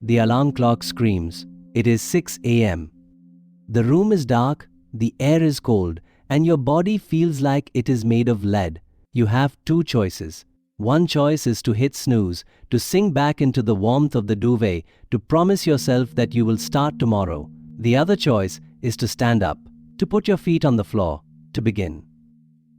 The alarm clock screams. It is 6 a.m. The room is dark, the air is cold, and your body feels like it is made of lead. You have two choices. One choice is to hit snooze, to sink back into the warmth of the duvet, to promise yourself that you will start tomorrow. The other choice is to stand up, to put your feet on the floor, to begin.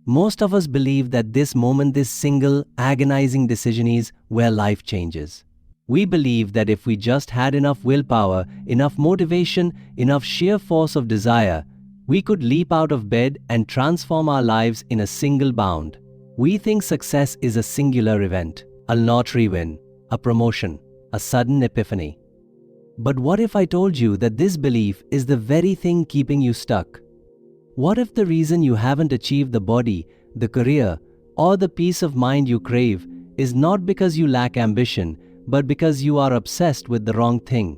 Most of us believe that this moment, this single, agonizing decision is where life changes. We believe that if we just had enough willpower, enough motivation, enough sheer force of desire, we could leap out of bed and transform our lives in a single bound. We think success is a singular event, a lottery win, a promotion, a sudden epiphany. But what if I told you that this belief is the very thing keeping you stuck? What if the reason you haven't achieved the body, the career, or the peace of mind you crave is not because you lack ambition, but because you are obsessed with the wrong thing?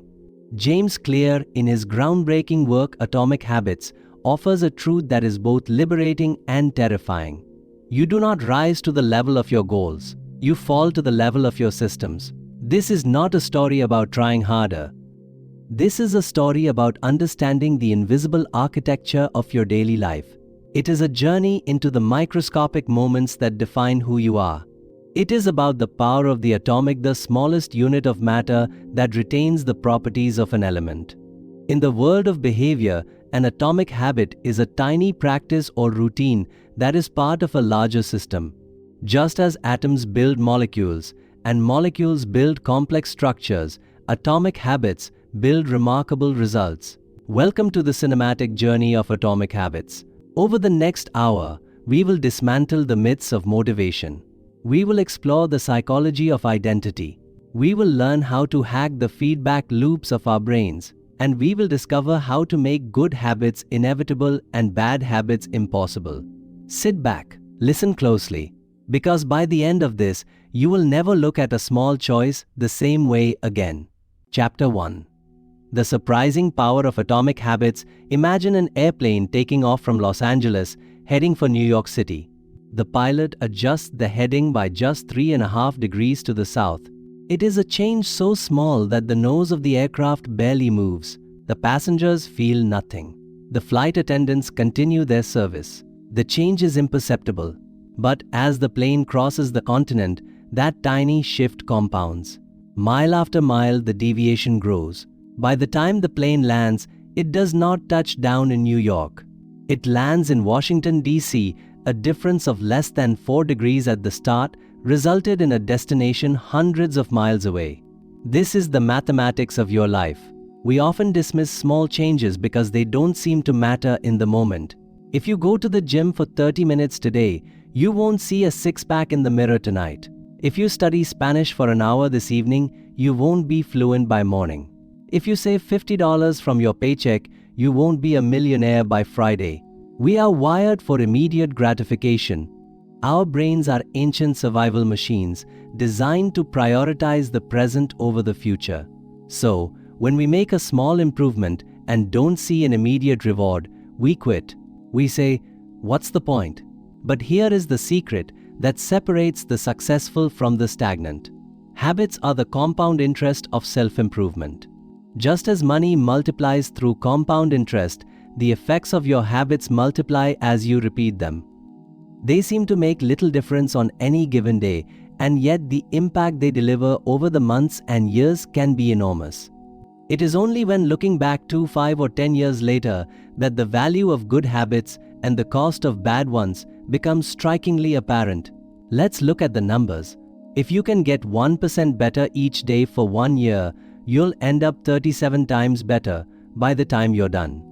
James Clear, in his groundbreaking work Atomic Habits, offers a truth that is both liberating and terrifying. You do not rise to the level of your goals. You fall to the level of your systems. This is not a story about trying harder. This is a story about understanding the invisible architecture of your daily life. It is a journey into the microscopic moments that define who you are. It is about the power of the atomic, the smallest unit of matter that retains the properties of an element. In the world of behavior, an atomic habit is a tiny practice or routine that is part of a larger system. Just as atoms build molecules and molecules build complex structures, atomic habits build remarkable results. Welcome to the cinematic journey of Atomic Habits. Over the next hour, we will dismantle the myths of motivation. We will explore the psychology of identity. We will learn how to hack the feedback loops of our brains. And we will discover how to make good habits inevitable and bad habits impossible. Sit back, listen closely, because by the end of this, you will never look at a small choice the same way again. Chapter 1. The surprising power of atomic habits. Imagine an airplane taking off from Los Angeles, heading for New York City. The pilot adjusts the heading by just 3.5 degrees to the south. It is a change so small that the nose of the aircraft barely moves. The passengers feel nothing. The flight attendants continue their service. The change is imperceptible. But as the plane crosses the continent, that tiny shift compounds. Mile after mile, the deviation grows. By the time the plane lands, it does not touch down in New York. It lands in Washington, D.C. A difference of less than 4 degrees at the start resulted in a destination hundreds of miles away. This is the mathematics of your life. We often dismiss small changes because they don't seem to matter in the moment. If you go to the gym for 30 minutes today, you won't see a six-pack in the mirror tonight. If you study Spanish for an hour this evening, you won't be fluent by morning. If you save $50 from your paycheck, you won't be a millionaire by Friday. We are wired for immediate gratification. Our brains are ancient survival machines designed to prioritize the present over the future. So, when we make a small improvement and don't see an immediate reward, we quit. We say, "What's the point?" But here is the secret that separates the successful from the stagnant. Habits are the compound interest of self-improvement. Just as money multiplies through compound interest, the effects of your habits multiply as you repeat them. They seem to make little difference on any given day, and yet the impact they deliver over the months and years can be enormous. It is only when looking back 2, 5 or 10 years later that the value of good habits and the cost of bad ones becomes strikingly apparent. Let's look at the numbers. If you can get 1% better each day for 1 year, you'll end up 37 times better by the time you're done.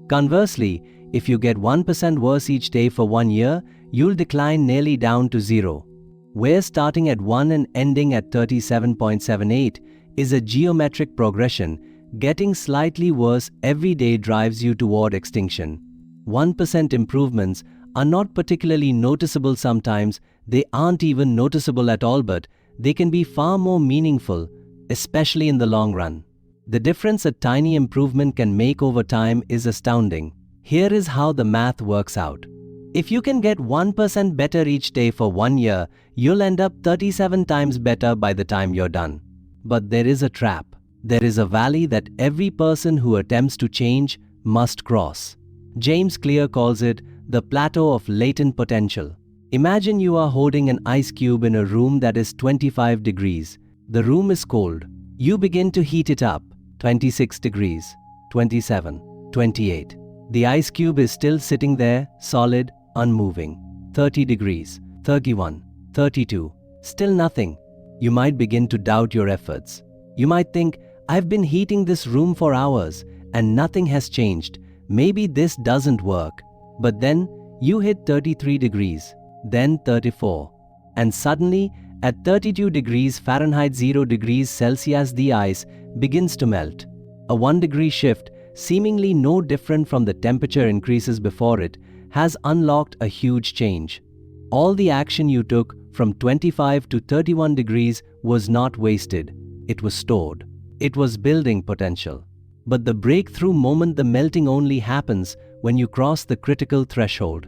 Conversely, if you get 1% worse each day for 1 year, you'll decline nearly down to 0. Where starting at 1 and ending at 37.78 is a geometric progression, getting slightly worse every day drives you toward extinction. 1% improvements are not particularly noticeable sometimes, they aren't even noticeable at all, but they can be far more meaningful, especially in the long run. The difference a tiny improvement can make over time is astounding. Here is how the math works out. If you can get 1% better each day for 1 year, you'll end up 37 times better by the time you're done. But there is a trap. There is a valley that every person who attempts to change must cross. James Clear calls it the plateau of latent potential. Imagine you are holding an ice cube in a room that is 25 degrees. The room is cold. You begin to heat it up. 26 degrees, 27, 28. The ice cube is still sitting there, solid, unmoving. 30 degrees, 31, 32. Still nothing. You might begin to doubt your efforts. You might think, I've been heating this room for hours and nothing has changed. Maybe this doesn't work. But then you hit 33 degrees, then 34. And suddenly, at 32 degrees Fahrenheit 0 degrees Celsius, the ice begins to melt. A 1 degree shift, seemingly no different from the temperature increases before it, has unlocked a huge change. All the action you took from 25 to 31 degrees was not wasted. It was stored. It was building potential. But the breakthrough moment, the melting, only happens when you cross the critical threshold.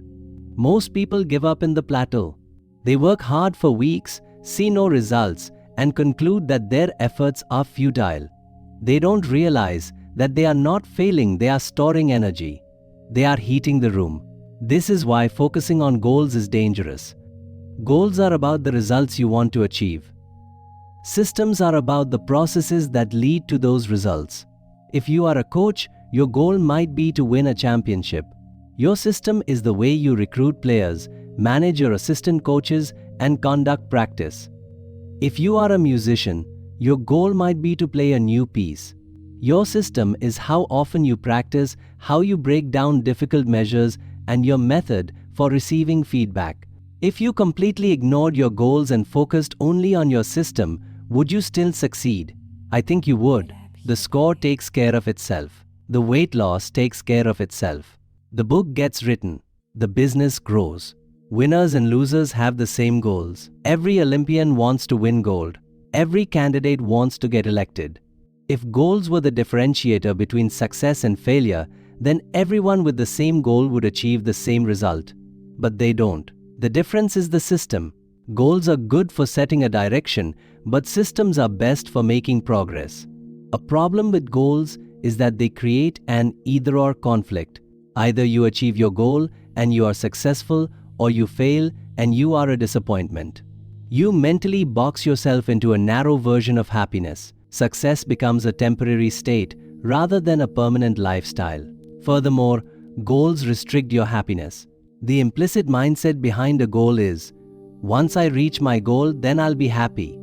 Most people give up in the plateau. They work hard for weeks, see no results, and conclude that their efforts are futile. They don't realize that they are not failing, they are storing energy. They are heating the room. This is why focusing on goals is dangerous. Goals are about the results you want to achieve. Systems are about the processes that lead to those results. If you are a coach, your goal might be to win a championship. Your system is the way you recruit players, manage your assistant coaches, and conduct practice. If you are a musician, your goal might be to play a new piece. Your system is how often you practice, how you break down difficult measures, and your method for receiving feedback. If you completely ignored your goals and focused only on your system, would you still succeed? I think you would. The score takes care of itself. The weight loss takes care of itself. The book gets written. The business grows. Winners and losers have the same goals. Every Olympian wants to win gold. Every candidate wants to get elected. If goals were the differentiator between success and failure, then everyone with the same goal would achieve the same result. But they don't. The difference is the system. Goals are good for setting a direction, but systems are best for making progress. A problem with goals is that they create an either-or conflict. Either you achieve your goal and you are successful, or you fail and you are a disappointment. You mentally box yourself into a narrow version of happiness. Success becomes a temporary state rather than a permanent lifestyle. Furthermore, goals restrict your happiness. The implicit mindset behind a goal is, once I reach my goal, then I'll be happy.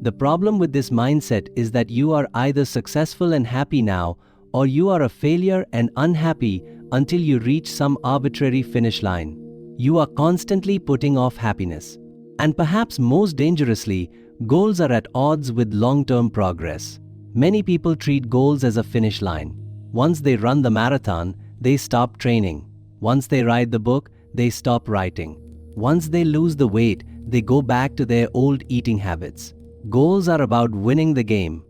The problem with this mindset is that you are either successful and happy now, or you are a failure and unhappy until you reach some arbitrary finish line. You are constantly putting off happiness. And perhaps most dangerously, goals are at odds with long-term progress. Many people treat goals as a finish line. Once they run the marathon, they stop training. Once they write the book, they stop writing. Once they lose the weight, they go back to their old eating habits. Goals are about winning the game.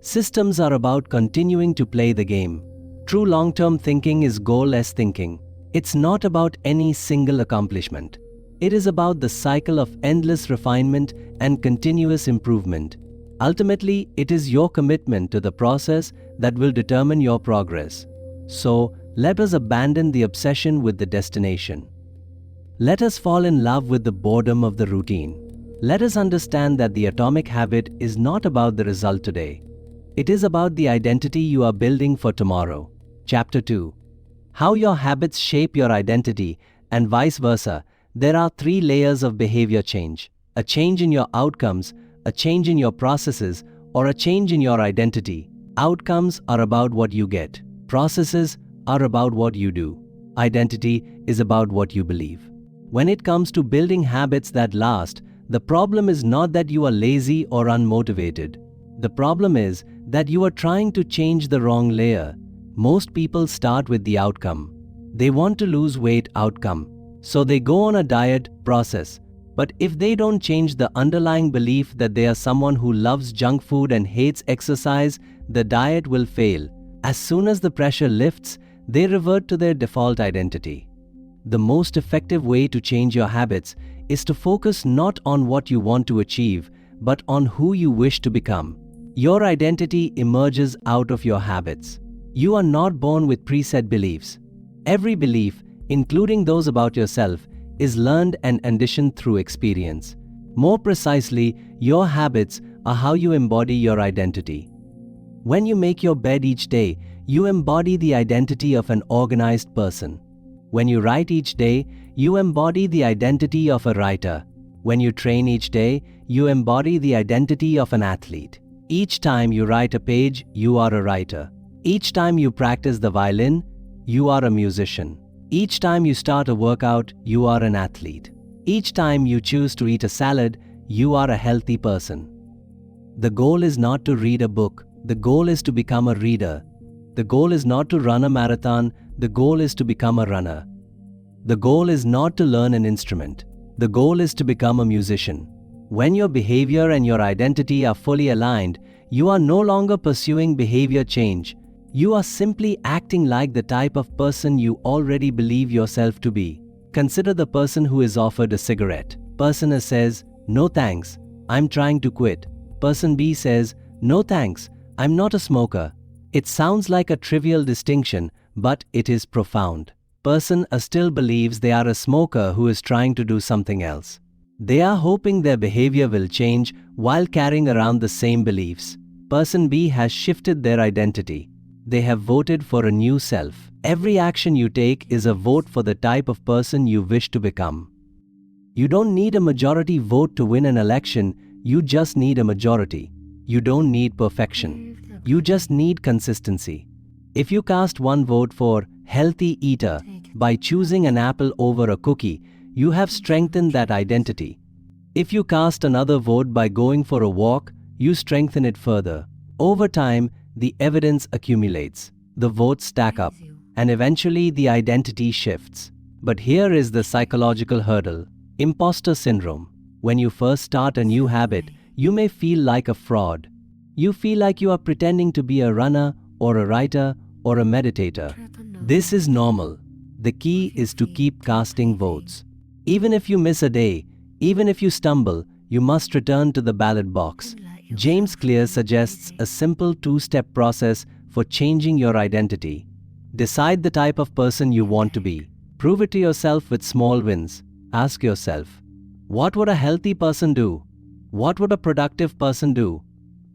Systems are about continuing to play the game. True long-term thinking is goal-less thinking. It's not about any single accomplishment. It is about the cycle of endless refinement and continuous improvement. Ultimately, it is your commitment to the process that will determine your progress. So, let us abandon the obsession with the destination. Let us fall in love with the boredom of the routine. Let us understand that the atomic habit is not about the result today. It is about the identity you are building for tomorrow. Chapter 2. How your habits shape your identity, and vice versa. There are 3 layers of behavior change: a change in your outcomes, a change in your processes, or a change in your identity. Outcomes are about what you get. Processes are about what you do. Identity is about what you believe. When it comes to building habits that last, the problem is not that you are lazy or unmotivated. The problem is that you are trying to change the wrong layer. Most people start with the outcome. They want to lose weight, outcome. So they go on a diet, process. But if they don't change the underlying belief that they are someone who loves junk food and hates exercise, the diet will fail. As soon as the pressure lifts, they revert to their default identity. The most effective way to change your habits is to focus not on what you want to achieve, but on who you wish to become. Your identity emerges out of your habits. You are not born with preset beliefs. Every belief, including those about yourself, is learned and conditioned through experience. More precisely, your habits are how you embody your identity. When you make your bed each day, you embody the identity of an organized person. When you write each day, you embody the identity of a writer. When you train each day, you embody the identity of an athlete. Each time you write a page, you are a writer. Each time you practice the violin, you are a musician. Each time you start a workout, you are an athlete. Each time you choose to eat a salad, you are a healthy person. The goal is not to read a book. The goal is to become a reader. The goal is not to run a marathon. The goal is to become a runner. The goal is not to learn an instrument. The goal is to become a musician. When your behavior and your identity are fully aligned, you are no longer pursuing behavior change. You are simply acting like the type of person you already believe yourself to be. Consider the person who is offered a cigarette. Person A says, "No thanks, I'm trying to quit." Person B says, "No thanks, I'm not a smoker." It sounds like a trivial distinction, but it is profound. Person A still believes they are a smoker who is trying to do something else. They are hoping their behavior will change while carrying around the same beliefs. Person B has shifted their identity. They have voted for a new self. Every action you take is a vote for the type of person you wish to become. You don't need a majority vote to win an election, you just need a majority. You don't need perfection. You just need consistency. If you cast one vote for healthy eater by choosing an apple over a cookie, you have strengthened that identity. If you cast another vote by going for a walk, you strengthen it further. Over time, the evidence accumulates, the votes stack up, and eventually the identity shifts. But here is the psychological hurdle: imposter syndrome. When you first start a new habit, you may feel like a fraud. You feel like you are pretending to be a runner or a writer or a meditator. This is normal. The key is to keep casting votes. Even if you miss a day, even if you stumble, you must return to the ballot box. James Clear suggests a simple two-step process for changing your identity. Decide the type of person you want to be. Prove it to yourself with small wins. Ask yourself, what would a healthy person do? What would a productive person do?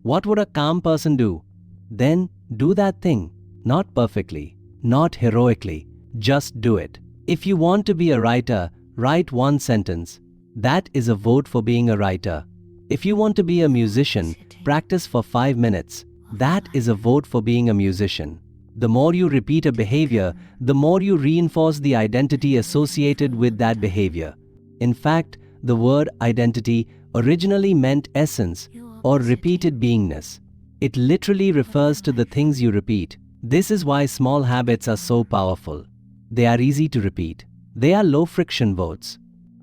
What would a calm person do? Then do that thing. Not perfectly, not heroically, just do it. If you want to be a writer, write one sentence. That is a vote for being a writer. If you want to be a musician, practice for 5 minutes. That is a vote for being a musician. The more you repeat a behavior, the more you reinforce the identity associated with that behavior. In fact, the word identity originally meant essence or repeated beingness. It literally refers to the things you repeat. This is why small habits are so powerful. They are easy to repeat. They are low-friction votes.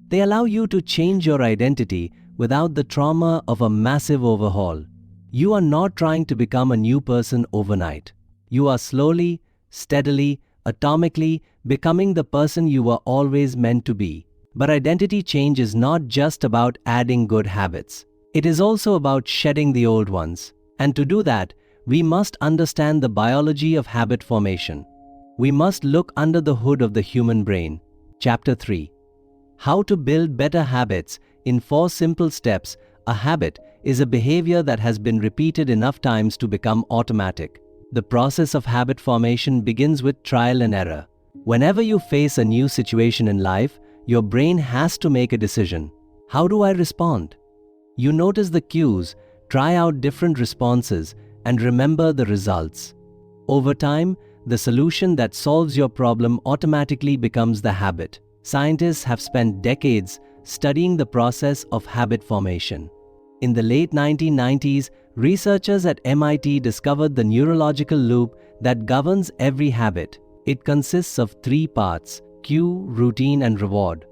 They allow you to change your identity without the trauma of a massive overhaul. You are not trying to become a new person overnight. You are slowly, steadily, atomically becoming the person you were always meant to be. But identity change is not just about adding good habits. It is also about shedding the old ones. And to do that, we must understand the biology of habit formation. We must look under the hood of the human brain. Chapter 3. How to build better habits in 4 simple steps. A habit is a behavior that has been repeated enough times to become automatic. The process of habit formation begins with trial and error. Whenever you face a new situation in life, your brain has to make a decision. How do I respond? You notice the cues, try out different responses, and remember the results. Over time, the solution that solves your problem automatically becomes the habit. Scientists have spent decades studying the process of habit formation. In the late 1990s, researchers at MIT discovered the neurological loop that governs every habit. It consists of 3 parts: cue, routine, and reward.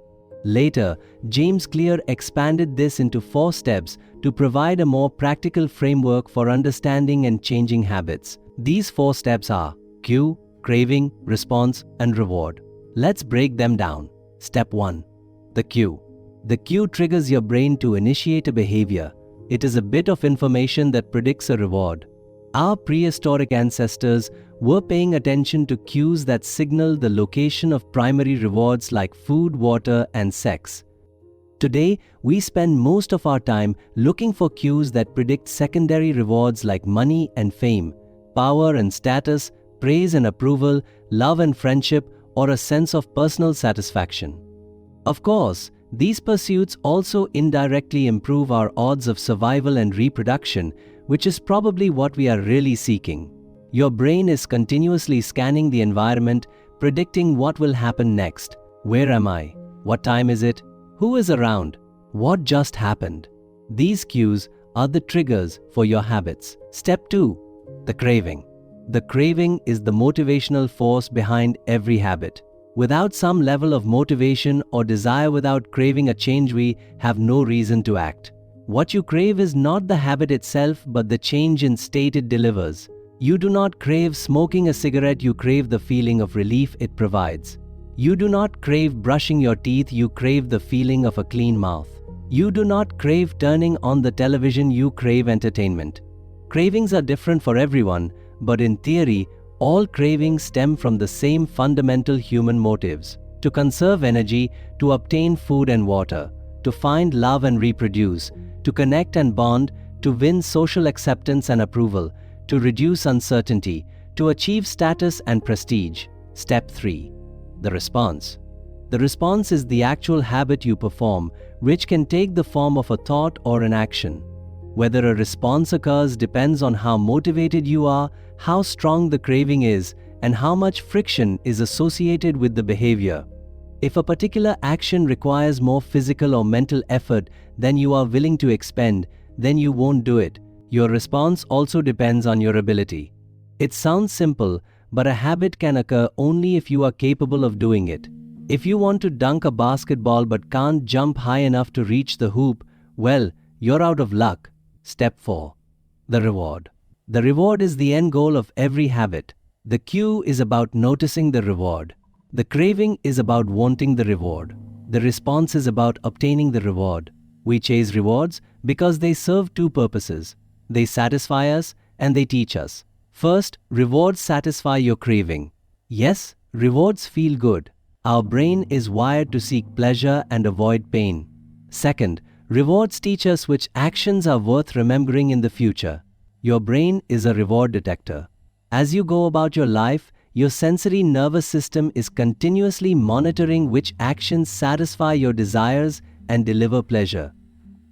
Later, James Clear expanded this into 4 steps to provide a more practical framework for understanding and changing habits. These 4 steps are cue, craving, response, and reward. Let's break them down. Step 1. The cue. The cue triggers your brain to initiate a behavior. It is a bit of information that predicts a reward. Our prehistoric ancestors were paying attention to cues that signal the location of primary rewards like food, water, and sex. Today, we spend most of our time looking for cues that predict secondary rewards like money and fame, power and status, praise and approval, love and friendship, or a sense of personal satisfaction. Of course, these pursuits also indirectly improve our odds of survival and reproduction, which is probably what we are really seeking. Your brain is continuously scanning the environment, predicting what will happen next. Where am I? What time is it? Who is around? What just happened? These cues are the triggers for your habits. Step 2. The craving. The craving is the motivational force behind every habit. Without some level of motivation or desire, without craving a change, we have no reason to act. What you crave is not the habit itself, but the change in state it delivers. You do not crave smoking a cigarette, you crave the feeling of relief it provides. You do not crave brushing your teeth, you crave the feeling of a clean mouth. You do not crave turning on the television, you crave entertainment. Cravings are different for everyone, but in theory, all cravings stem from the same fundamental human motives: to conserve energy, to obtain food and water, to find love and reproduce, to connect and bond, to win social acceptance and approval, to reduce uncertainty, to achieve status and prestige. Step 3. The response. The response is the actual habit you perform, which can take the form of a thought or an action. Whether a response occurs depends on how motivated you are, how strong the craving is, and how much friction is associated with the behavior. If a particular action requires more physical or mental effort than you are willing to expend, then you won't do it. Your response also depends on your ability. It sounds simple, but a habit can occur only if you are capable of doing it. If you want to dunk a basketball but can't jump high enough to reach the hoop, well, you're out of luck. Step 4. The reward. The reward is the end goal of every habit. The cue is about noticing the reward. The craving is about wanting the reward. The response is about obtaining the reward. We chase rewards because they serve two purposes. They satisfy us and they teach us. First, rewards satisfy your craving. Yes, rewards feel good. Our brain is wired to seek pleasure and avoid pain. Second, rewards teach us which actions are worth remembering in the future. Your brain is a reward detector. As you go about your life, your sensory nervous system is continuously monitoring which actions satisfy your desires and deliver pleasure.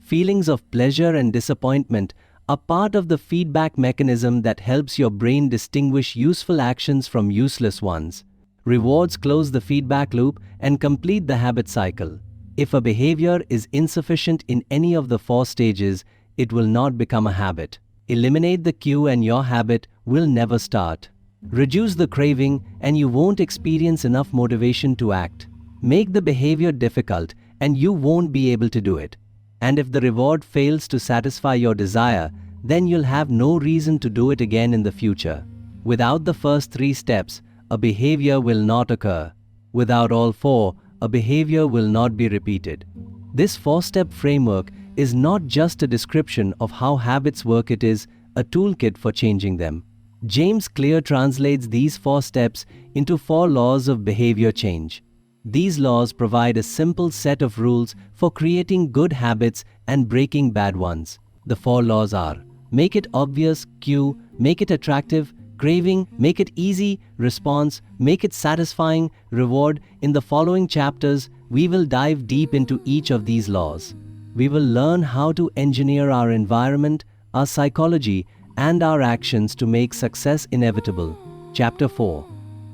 Feelings of pleasure and disappointment are part of the feedback mechanism that helps your brain distinguish useful actions from useless ones. Rewards close the feedback loop and complete the habit cycle. If a behavior is insufficient in any of the 4 stages, it will not become a habit. Eliminate the cue and your habit will never start. Reduce the craving and you won't experience enough motivation to act. Make the behavior difficult and you won't be able to do it. And if the reward fails to satisfy your desire, then you'll have no reason to do it again in the future. Without the first 3 steps, a behavior will not occur. Without all 4, a behavior will not be repeated. This 4-step framework is not just a description of how habits work, it is a toolkit for changing them. James Clear translates these 4 steps into 4 laws of behavior change. These laws provide a simple set of rules for creating good habits and breaking bad ones. The 4 laws are: make it obvious, cue; make it attractive, craving; make it easy, response; make it satisfying, reward. In the following chapters, we will dive deep into each of these laws. We will learn how to engineer our environment, our psychology, and our actions to make success inevitable. Chapter 4.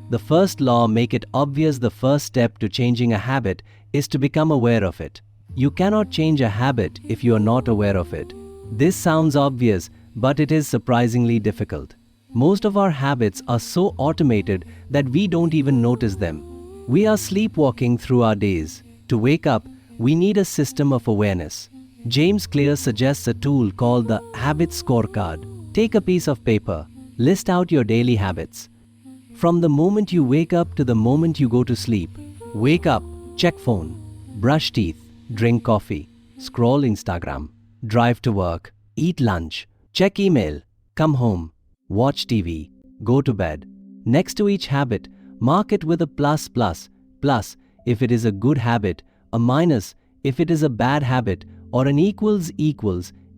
The first law: make it obvious. The first step to changing a habit is to become aware of it. You cannot change a habit if you are not aware of it. This sounds obvious, but it is surprisingly difficult. Most of our habits are so automated that we don't even notice them. We are sleepwalking through our days. To wake up, we need a system of awareness. James Clear suggests a tool called the Habit Scorecard. Take a piece of paper. List out your daily habits. From the moment you wake up to the moment you go to sleep. Wake up, check phone, brush teeth, drink coffee, scroll Instagram. drive to work, eat lunch, check email, come home, watch TV, go to bed. Next to each habit, mark it with a plus if it is a good habit, a minus if it is a bad habit, or an equals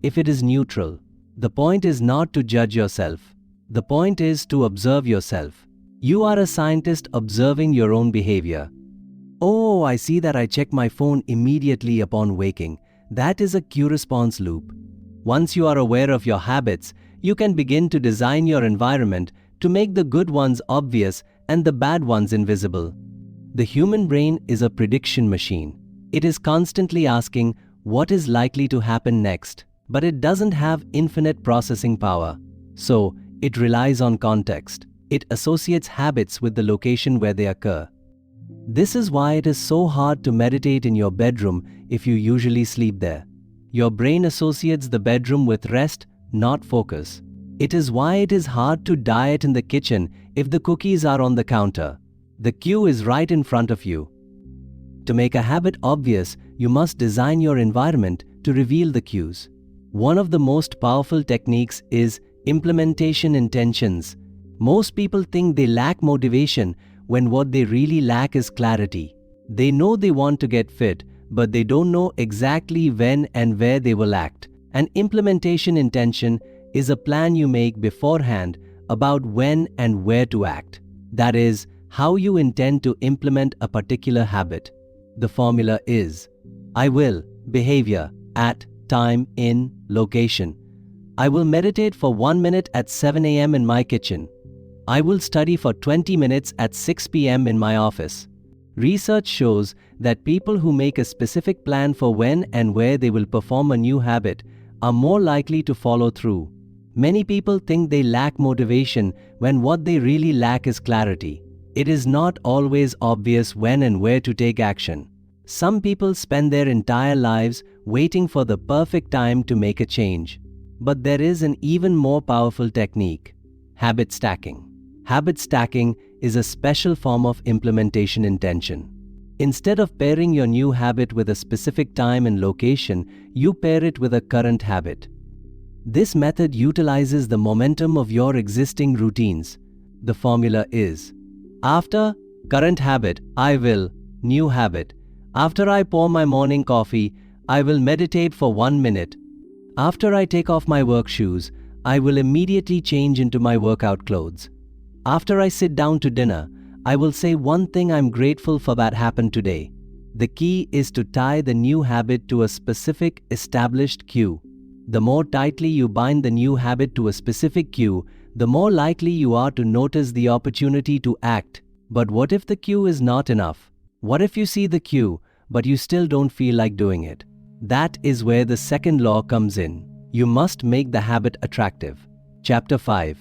if it is neutral. The point is not to judge yourself. The point is to observe yourself. You are a scientist observing your own behavior. Oh, I see that I check my phone immediately upon waking. That is a cue-response loop. Once you are aware of your habits, you can begin to design your environment to make the good ones obvious and the bad ones invisible. The human brain is a prediction machine. It is constantly asking what is likely to happen next, but it doesn't have infinite processing power. So, it relies on context. It associates habits with the location where they occur. This is why it is so hard to meditate in your bedroom if you usually sleep there. Your brain associates the bedroom with rest, not focus. It is why it is hard to diet in the kitchen if the cookies are on the counter. The cue is right in front of you. To make a habit obvious, you must design your environment to reveal the cues. One of the most powerful techniques is implementation intentions. Most people think they lack motivation when what they really lack is clarity. They know they want to get fit, but they don't know exactly when and where they will act. An implementation intention is a plan you make beforehand about when and where to act. That is, how you intend to implement a particular habit. The formula is: I will, behavior, at, time, in, location. I will meditate for 1 minute at 7 a.m. in my kitchen. I will study for 20 minutes at 6 p.m. in my office. Research shows that people who make a specific plan for when and where they will perform a new habit are more likely to follow through. Many people think they lack motivation when what they really lack is clarity. It is not always obvious when and where to take action. Some people spend their entire lives waiting for the perfect time to make a change. But there is an even more powerful technique: habit stacking. Habit stacking is a special form of implementation intention. Instead of pairing your new habit with a specific time and location, you pair it with a current habit. This method utilizes the momentum of your existing routines. The formula is: after current habit, I will, new habit. After I pour my morning coffee, I will meditate for 1 minute. After I take off my work shoes, I will immediately change into my workout clothes. After I sit down to dinner, I will say one thing I'm grateful for that happened today. The key is to tie the new habit to a specific established cue. The more tightly you bind the new habit to a specific cue, the more likely you are to notice the opportunity to act. But what if the cue is not enough? What if you see the cue, but you still don't feel like doing it? That is where the second law comes in. You must make the habit attractive. Chapter 5.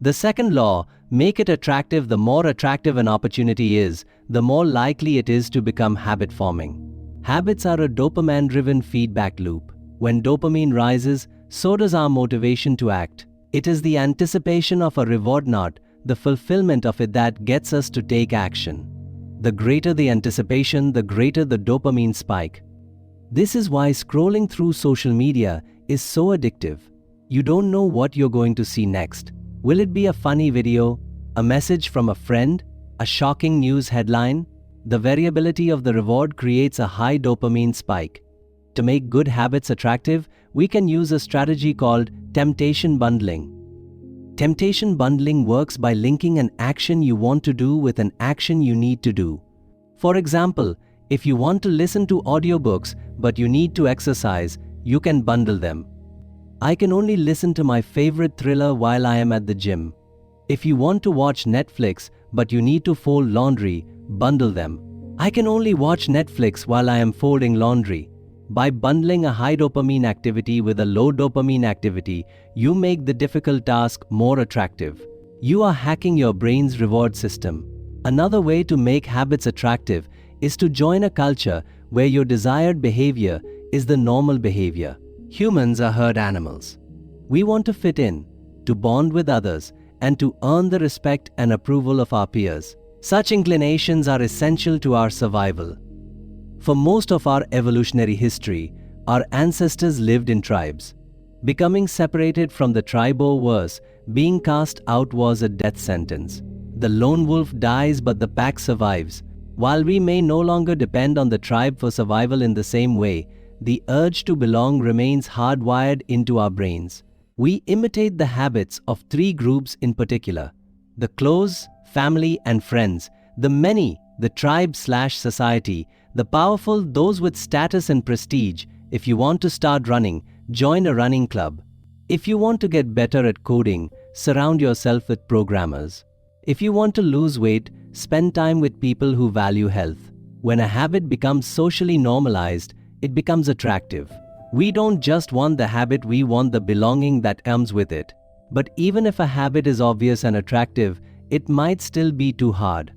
The second law: make it attractive. The more attractive an opportunity is, the more likely it is to become habit forming. Habits are a dopamine-driven feedback loop. When dopamine rises, so does our motivation to act. It is the anticipation of a reward, not the fulfillment of it, that gets us to take action. The greater the anticipation, the greater the dopamine spike. This is why scrolling through social media is so addictive. You don't know what you're going to see next. Will it be a funny video, a message from a friend, a shocking news headline? The variability of the reward creates a high dopamine spike. To make good habits attractive, we can use a strategy called temptation bundling. Temptation bundling works by linking an action you want to do with an action you need to do. For example, if you want to listen to audiobooks but you need to exercise, you can bundle them. I can only listen to my favorite thriller while I am at the gym. If you want to watch Netflix but you need to fold laundry, bundle them. I can only watch Netflix while I am folding laundry. By bundling a high dopamine activity with a low dopamine activity, you make the difficult task more attractive. You are hacking your brain's reward system. Another way to make habits attractive is to join a culture where your desired behavior is the normal behavior. Humans are herd animals. We want to fit in, to bond with others, and to earn the respect and approval of our peers. Such inclinations are essential to our survival. For most of our evolutionary history, Our ancestors lived in tribes. Becoming separated from the tribe or worse, being cast out was a death sentence. The lone wolf dies but the pack survives. While we may no longer depend on the tribe for survival in the same way, the urge to belong remains hardwired into our brains. We imitate the habits of three groups in particular: the close, family and friends; the many, the tribe/society; the powerful, those with status and prestige. If you want to start running, join a running club. If you want to get better at coding, surround yourself with programmers. If you want to lose weight, spend time with people who value health. When a habit becomes socially normalized, it becomes attractive. We don't just want the habit, we want the belonging that comes with it. But even if a habit is obvious and attractive, it might still be too hard.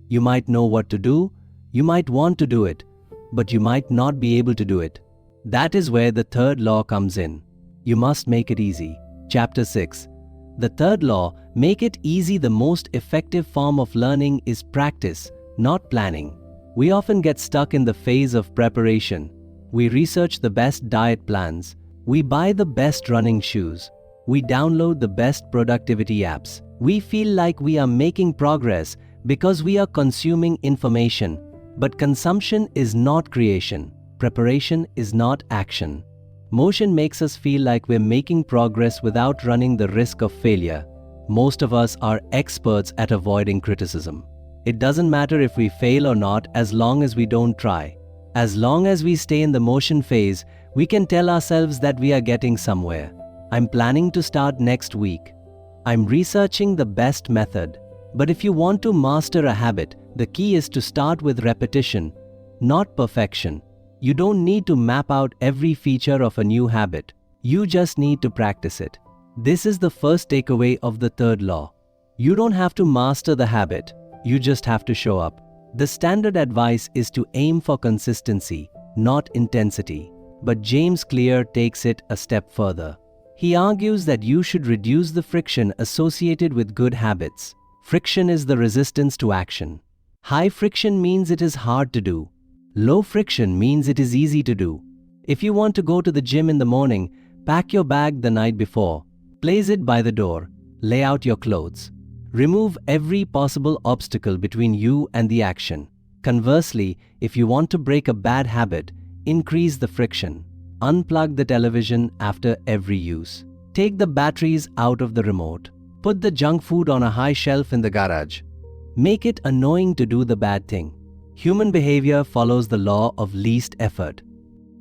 You might know what to do, you might want to do it, but you might not be able to do it. That is where the third law comes in. You must make it easy. Chapter 6. The third law, make it easy. The most effective form of learning is practice, not planning. We often get stuck in the phase of preparation. We research the best diet plans. We buy the best running shoes. We download the best productivity apps. We feel like we are making progress because we are consuming information. But consumption is not creation. Preparation is not action. Motion makes us feel like we're making progress without running the risk of failure. Most of us are experts at avoiding criticism. It doesn't matter if we fail or not as long as we don't try. As long as we stay in the motion phase, we can tell ourselves that we are getting somewhere. I'm planning to start next week. I'm researching the best method. But if you want to master a habit, the key is to start with repetition, not perfection. You don't need to map out every feature of a new habit. You just need to practice it. This is the first takeaway of the third law. You don't have to master the habit. You just have to show up. The standard advice is to aim for consistency, not intensity. But James Clear takes it a step further. He argues that you should reduce the friction associated with good habits. Friction is the resistance to action. High friction means it is hard to do. Low friction means it is easy to do. If you want to go to the gym in the morning, pack your bag the night before. Place it by the door. Lay out your clothes. Remove every possible obstacle between you and the action. Conversely, if you want to break a bad habit, increase the friction. Unplug the television after every use. Take the batteries out of the remote. Put the junk food on a high shelf in the garage. Make it annoying to do the bad thing. Human behavior follows the law of least effort.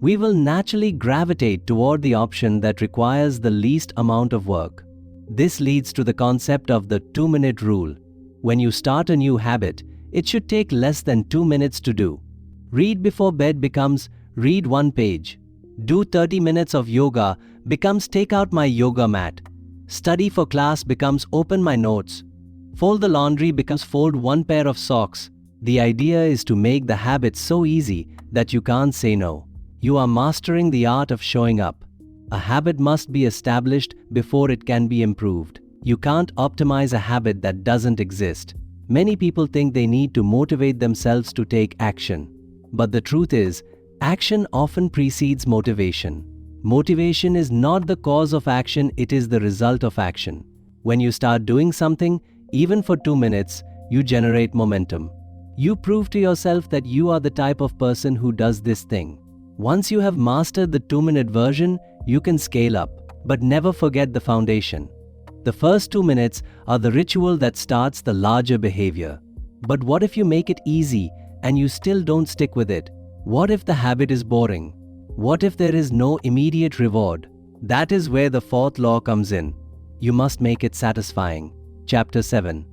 We will naturally gravitate toward the option that requires the least amount of work. This leads to the concept of the 2-minute rule. When you start a new habit, it should take less than 2 minutes to do. Read before bed becomes read 1 page. Do 30 minutes of yoga becomes take out my yoga mat. Study for class becomes open my notes. Fold the laundry becomes fold 1 pair of socks. The idea is to make the habit so easy that you can't say no. You are mastering the art of showing up. A habit must be established before it can be improved. You can't optimize a habit that doesn't exist. Many people think they need to motivate themselves to take action. But the truth is, action often precedes motivation. Motivation is not the cause of action, it is the result of action. When you start doing something, even for 2 minutes, you generate momentum. You prove to yourself that you are the type of person who does this thing. Once you have mastered the 2-minute version, you can scale up, but never forget the foundation. The first 2 minutes are the ritual that starts the larger behavior. But what if you make it easy and you still don't stick with it? What if the habit is boring? What if there is no immediate reward? That is where the fourth law comes in. You must make it satisfying. Chapter 7.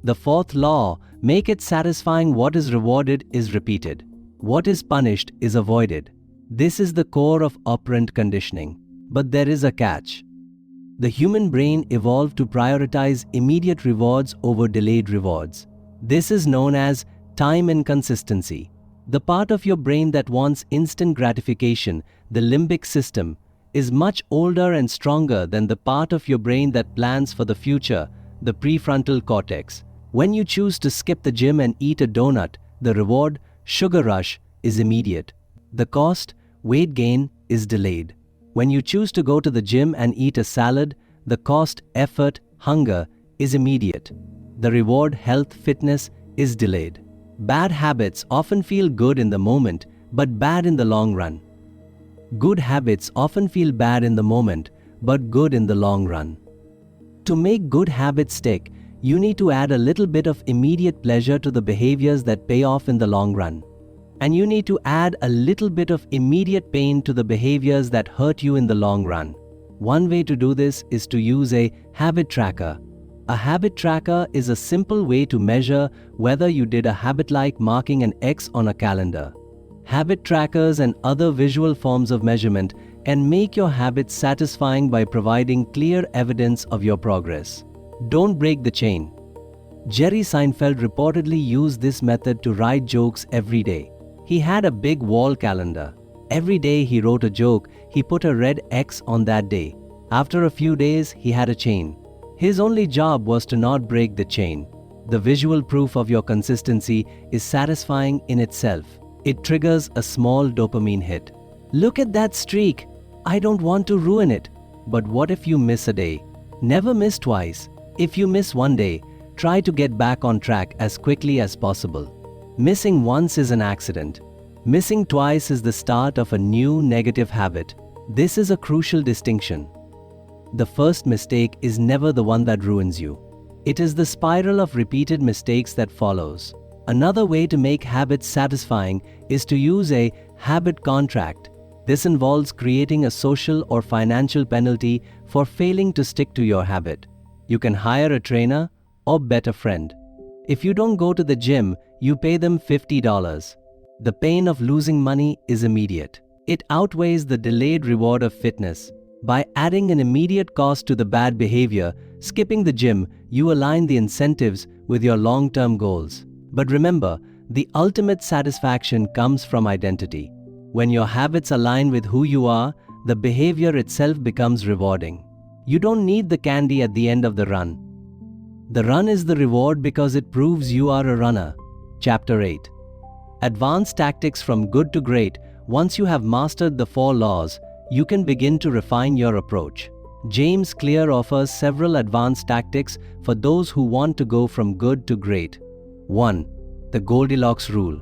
The fourth law, make it satisfying. What is rewarded is repeated. What is punished is avoided. This is the core of operant conditioning. But there is a catch. The human brain evolved to prioritize immediate rewards over delayed rewards. This is known as time inconsistency. The part of your brain that wants instant gratification, the limbic system, is much older and stronger than the part of your brain that plans for the future, the prefrontal cortex. When you choose to skip the gym and eat a donut, the reward, sugar rush, is immediate. The cost, weight gain is delayed. When you choose to go to the gym and eat a salad, the cost, effort, hunger is immediate. The reward, health, fitness is delayed. Bad habits often feel good in the moment, but bad in the long run. Good habits often feel bad in the moment, but good in the long run. To make good habits stick, you need to add a little bit of immediate pleasure to the behaviors that pay off in the long run. And you need to add a little bit of immediate pain to the behaviors that hurt you in the long run. One way to do this is to use a habit tracker. A habit tracker is a simple way to measure whether you did a habit like marking an X on a calendar. Habit trackers and other visual forms of measurement can make your habits satisfying by providing clear evidence of your progress. Don't break the chain. Jerry Seinfeld reportedly used this method to write jokes every day. He had a big wall calendar. Every day he wrote a joke, he put a red X on that day. After a few days, he had a chain. His only job was to not break the chain. The visual proof of your consistency is satisfying in itself. It triggers a small dopamine hit. Look at that streak. I don't want to ruin it. But what if you miss a day? Never miss twice. If you miss one day, try to get back on track as quickly as possible. Missing once is an accident. Missing twice is the start of a new negative habit. This is a crucial distinction. The first mistake is never the one that ruins you. It is the spiral of repeated mistakes that follows. Another way to make habits satisfying is to use a habit contract. This involves creating a social or financial penalty for failing to stick to your habit. You can hire a trainer or bet a friend. If you don't go to the gym, you pay them $50. The pain of losing money is immediate. It outweighs the delayed reward of fitness. By adding an immediate cost to the bad behavior, skipping the gym, you align the incentives with your long-term goals. But remember, the ultimate satisfaction comes from identity. When your habits align with who you are, the behavior itself becomes rewarding. You don't need the candy at the end of the run. The run is the reward because it proves you are a runner. Chapter 8. Advanced tactics from good to great. Once you have mastered the 4 laws, you can begin to refine your approach. James Clear offers several advanced tactics for those who want to go from good to great. 1. The Goldilocks rule.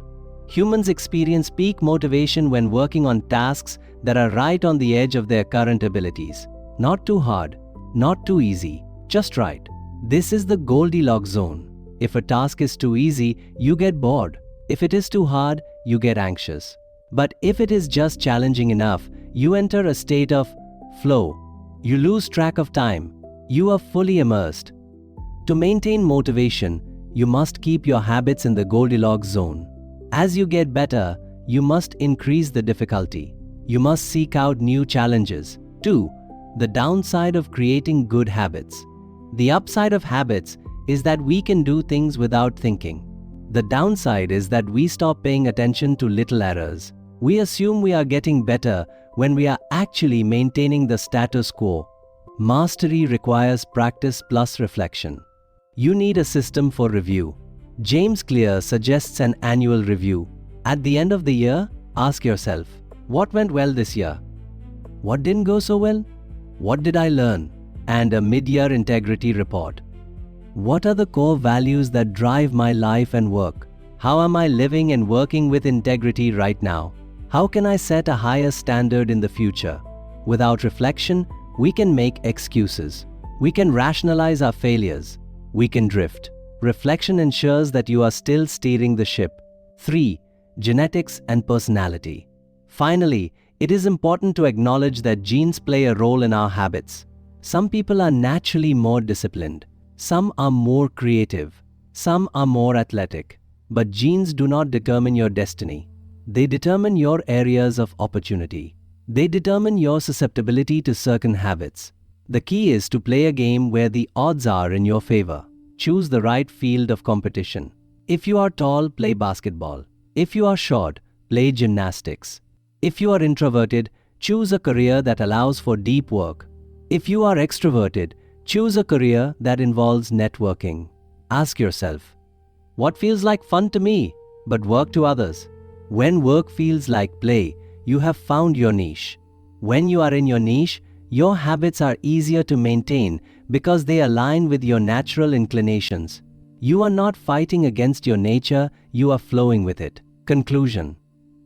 Humans experience peak motivation when working on tasks that are right on the edge of their current abilities. Not too hard, not too easy, just right. This is the Goldilocks zone. If a task is too easy, you get bored. If it is too hard, you get anxious. But if it is just challenging enough, you enter a state of flow. You lose track of time. You are fully immersed. To maintain motivation, you must keep your habits in the Goldilocks zone. As you get better, you must increase the difficulty. You must seek out new challenges. 2. The downside of creating good habits. The upside of habits is that we can do things without thinking. The downside is that we stop paying attention to little errors. We assume we are getting better when we are actually maintaining the status quo. Mastery requires practice plus reflection. You need a system for review. James Clear suggests an annual review. At the end of the year, ask yourself, what went well this year? What didn't go so well? What did I learn? And a mid-year integrity report. What are the core values that drive my life and work? How am I living and working with integrity right now? How can I set a higher standard in the future? Without reflection, we can make excuses. We can rationalize our failures. We can drift. Reflection ensures that you are still steering the ship. 3. Genetics and personality. Finally, it is important to acknowledge that genes play a role in our habits. Some people are naturally more disciplined. Some are more creative. Some are more athletic. But genes do not determine your destiny. They determine your areas of opportunity. They determine your susceptibility to certain habits. The key is to play a game where the odds are in your favor. Choose the right field of competition. If you are tall, play basketball. If you are short, play gymnastics. If you are introverted, choose a career that allows for deep work. If you are extroverted, choose a career that involves networking. Ask yourself, what feels like fun to me, but work to others? When work feels like play, you have found your niche. When you are in your niche, your habits are easier to maintain because they align with your natural inclinations. You are not fighting against your nature, you are flowing with it. Conclusion.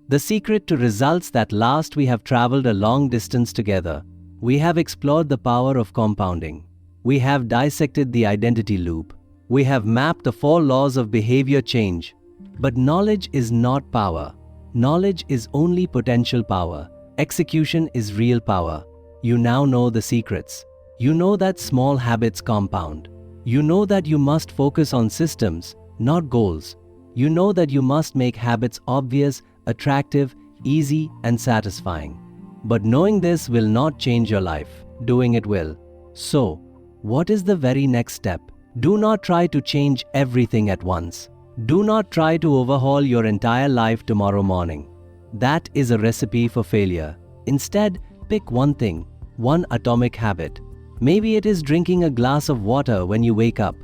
The secret to results that last: we have traveled a long distance together. We have explored the power of compounding. We have dissected the identity loop. We have mapped the 4 laws of behavior change. But knowledge is not power. Knowledge is only potential power. Execution is real power. You now know the secrets. You know that small habits compound. You know that you must focus on systems, not goals. You know that you must make habits obvious, attractive, easy, and satisfying. But knowing this will not change your life. Doing it will. So, what is the very next step? Do not try to change everything at once. Do not try to overhaul your entire life tomorrow morning. That is a recipe for failure. Instead, pick one thing, one atomic habit. Maybe it is drinking a glass of water when you wake up.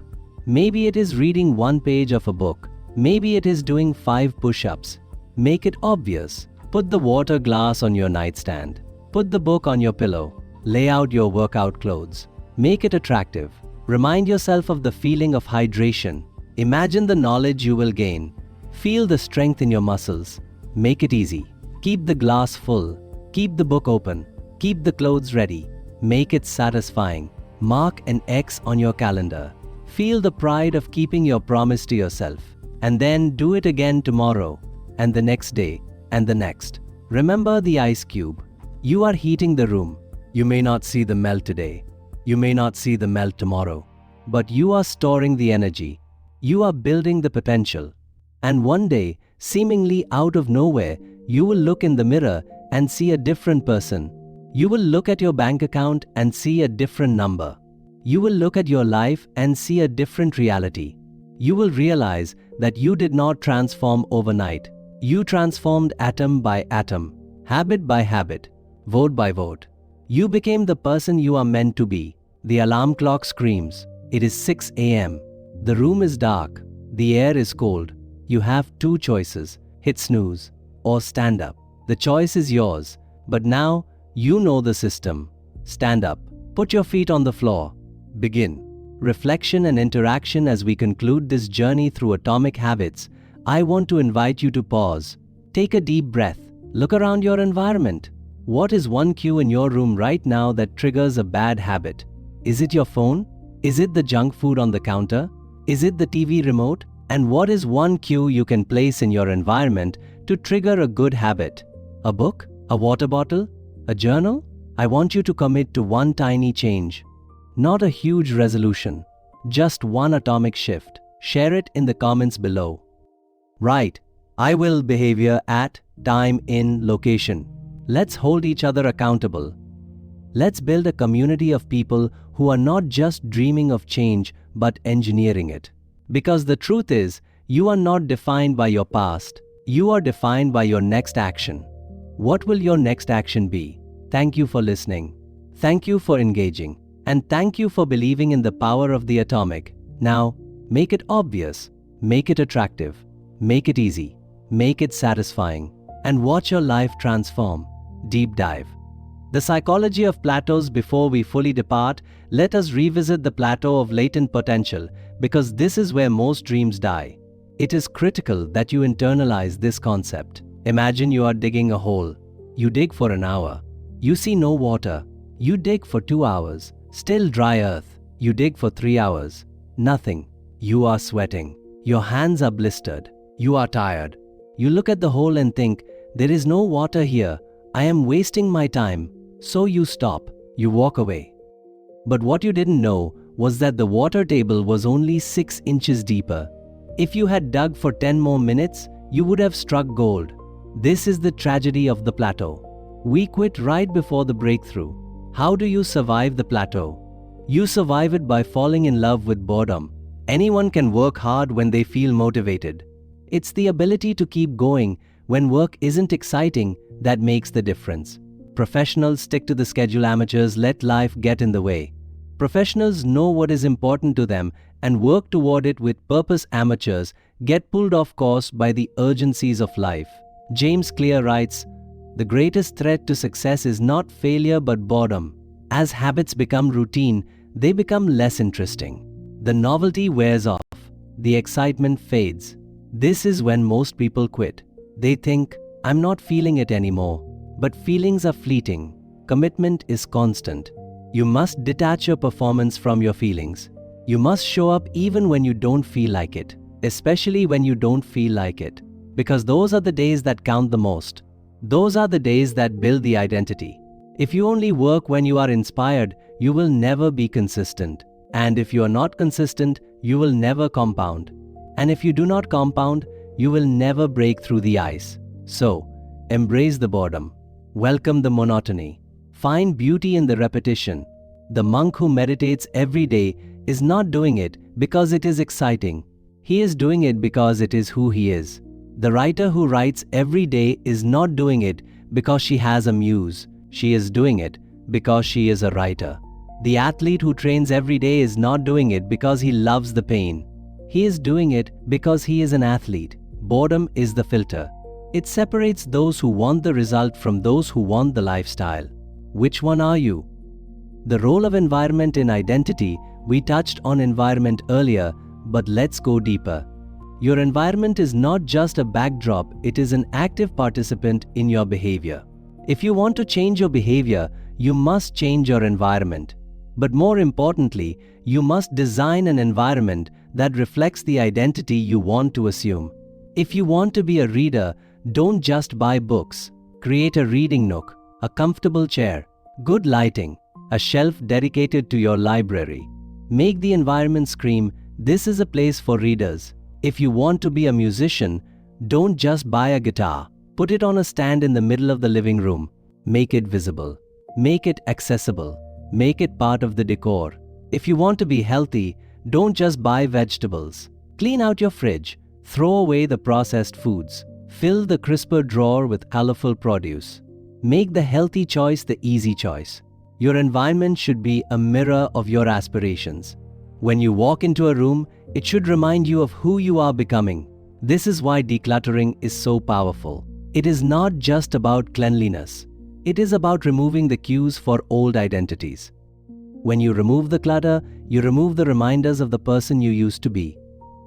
Maybe it is reading 1 page of a book. Maybe it is doing 5 push-ups. Make it obvious. Put the water glass on your nightstand. Put the book on your pillow. Lay out your workout clothes. Make it attractive. Remind yourself of the feeling of hydration. Imagine the knowledge you will gain. Feel the strength in your muscles. Make it easy. Keep the glass full. Keep the book open. Keep the clothes ready. Make it satisfying. Mark an X on your calendar. Feel the pride of keeping your promise to yourself. And then do it again tomorrow, and the next day, and the next. Remember the ice cube. You are heating the room. You may not see the melt today. You may not see the melt tomorrow. But you are storing the energy. You are building the potential. And one day, seemingly out of nowhere, you will look in the mirror and see a different person. You will look at your bank account and see a different number. You will look at your life and see a different reality. You will realize that you did not transform overnight. You transformed atom by atom, habit by habit, vote by vote. You became the person you are meant to be. The alarm clock screams. It is 6 a.m. The room is dark. The air is cold. You have 2 choices: hit snooze or stand up. The choice is yours. But now, you know the system. Stand up. Put your feet on the floor. Begin. Reflection and interaction. As we conclude this journey through atomic habits, I want to invite you to pause. Take a deep breath. Look around your environment. What is one cue in your room right now that triggers a bad habit? Is it your phone? Is it the junk food on the counter? Is it the TV remote? And what is one cue you can place in your environment to trigger a good habit? A book? A water bottle? A journal? I want you to commit to one tiny change. Not a huge resolution. Just one atomic shift. Share it in the comments below. Write, I will behavior at, time, in, location. Let's hold each other accountable. Let's build a community of people who are not just dreaming of change but engineering it. Because the truth is, you are not defined by your past. You are defined by your next action. What will your next action be? Thank you for listening. Thank you for engaging. And thank you for believing in the power of the atomic. Now, make it obvious. Make it attractive. Make it easy. Make it satisfying. And watch your life transform. Deep dive. The psychology of plateaus. Before we fully depart, let us revisit the plateau of latent potential, because this is where most dreams die. It is critical that you internalize this concept. Imagine you are digging a hole. You dig for an hour. You see no water. You dig for 2 hours. Still dry earth. You dig for 3 hours. Nothing. You are sweating. Your hands are blistered. You are tired. You look at the hole and think, there is no water here. I am wasting my time. So you stop. You walk away. But what you didn't know was that the water table was only 6 inches deeper. If you had dug for 10 more minutes, you would have struck gold. This is the tragedy of the plateau. We quit right before the breakthrough. How do you survive the plateau? You survive it by falling in love with boredom. Anyone can work hard when they feel motivated. It's the ability to keep going when work isn't exciting that makes the difference. Professionals stick to the schedule. Amateurs let life get in the way. Professionals know what is important to them and work toward it with purpose. Amateurs get pulled off course by the urgencies of life. James Clear writes, The greatest threat to success is not failure but boredom. As habits become routine, they become less interesting. The novelty wears off. The excitement fades. This is when most people quit. They think, I'm not feeling it anymore. But feelings are fleeting. Commitment is constant. You must detach your performance from your feelings. You must show up even when you don't feel like it, especially when you don't feel like it. Because those are the days that count the most. Those are the days that build the identity. If you only work when you are inspired, you will never be consistent. And if you are not consistent, you will never compound. And if you do not compound, you will never break through the ice. So, embrace the boredom. Welcome the monotony. Find beauty in the repetition. The monk who meditates every day is not doing it because it is exciting. He is doing it because it is who he is. The writer who writes every day is not doing it because she has a muse. She is doing it because she is a writer. The athlete who trains every day is not doing it because he loves the pain. He is doing it because he is an athlete. Boredom is the filter. It separates those who want the result from those who want the lifestyle. Which one are you? The role of environment in identity. We touched on environment earlier, but let's go deeper. Your environment is not just a backdrop, it is an active participant in your behavior. If you want to change your behavior, you must change your environment. But more importantly, you must design an environment that reflects the identity you want to assume. If you want to be a reader, don't just buy books. Create a reading nook, a comfortable chair, good lighting, a shelf dedicated to your library. Make the environment scream, this is a place for readers. If you want to be a musician, don't just buy a guitar. Put it on a stand in the middle of the living room. Make it visible. Make it accessible. Make it part of the decor. If you want to be healthy, don't just buy vegetables. Clean out your fridge. Throw away the processed foods. Fill the crisper drawer with colorful produce. Make the healthy choice the easy choice. Your environment should be a mirror of your aspirations. When you walk into a room, it should remind you of who you are becoming. This is why decluttering is so powerful. It is not just about cleanliness. It is about removing the cues for old identities. When you remove the clutter, you remove the reminders of the person you used to be.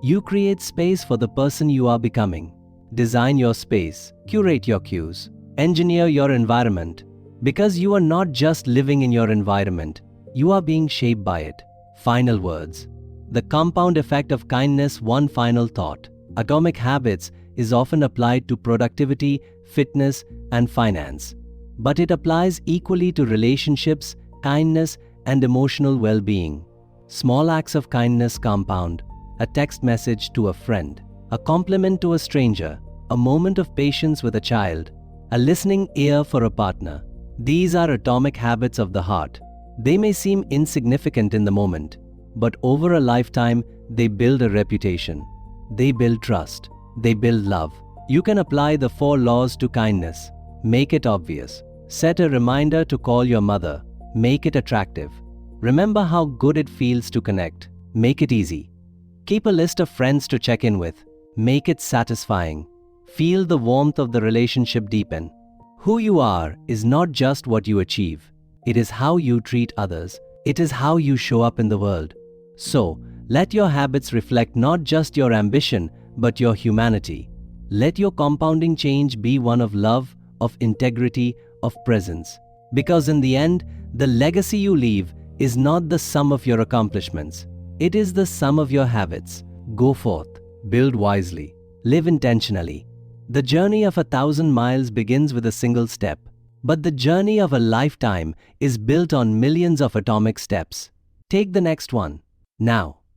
You create space for the person you are becoming. Design your space, curate your cues, engineer your environment. Because you are not just living in your environment, you are being shaped by it. Final words. The compound effect of kindness. One final thought. Atomic habits is often applied to productivity, fitness, and finance. But it applies equally to relationships, kindness, and emotional well-being. Small acts of kindness compound. A text message to a friend, a compliment to a stranger, a moment of patience with a child, a listening ear for a partner. These are atomic habits of the heart. They may seem insignificant in the moment, but over a lifetime, they build a reputation. They build trust. They build love. You can apply the 4 laws to kindness. Make it obvious. Set a reminder to call your mother. Make it attractive. Remember how good it feels to connect. Make it easy. Keep a list of friends to check in with. Make it satisfying. Feel the warmth of the relationship deepen. Who you are is not just what you achieve. It is how you treat others. It is how you show up in the world. So, let your habits reflect not just your ambition, but your humanity. Let your compounding change be one of love, of integrity, of presence. Because in the end, the legacy you leave is not the sum of your accomplishments. It is the sum of your habits. Go forth, build wisely, live intentionally. The journey of 1,000 miles begins with a single step, but the journey of a lifetime is built on millions of atomic steps. Take the next one, now.